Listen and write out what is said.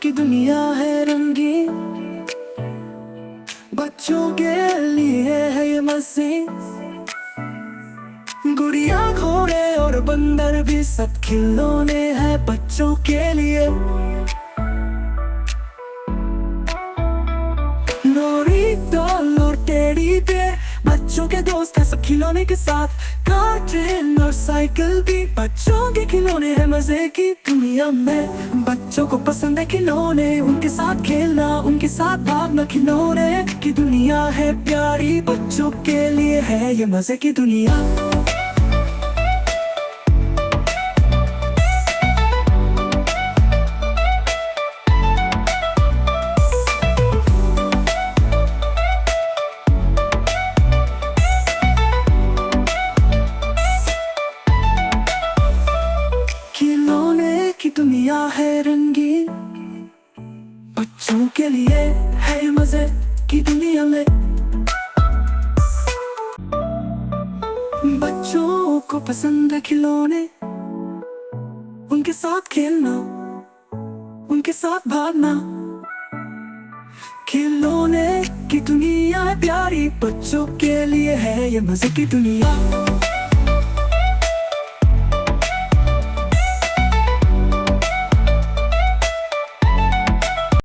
की दुनिया है रंगीन, बच्चों के लिए है ये मज़े। गुड़िया घोड़े और बंदर भी सब खिलौने हैं बच्चों के लिए। नोरी डॉल और टेडी बेयर बच्चों के दोस्त हैं सब खिलौने के साथ। कार, ट्रेन और साइकिल भी बच्चों के खिलौने हैं मजे की दुनिया में। बच्चों को पसंद है खिलौने, उनके साथ खेलना, उनके साथ भागना। खिलौने की दुनिया है प्यारी, बच्चों के लिए है ये मजे की दुनिया। खिलौने की दुनिया है रंगीन, बच्चों के लिए है ये मजे की दुनिया में। बच्चों को पसंद है खिलौने, उनके साथ खेलना, उनके साथ भागना। खिलौने की दुनिया है प्यारी, बच्चों के लिए है ये मजे की दुनिया।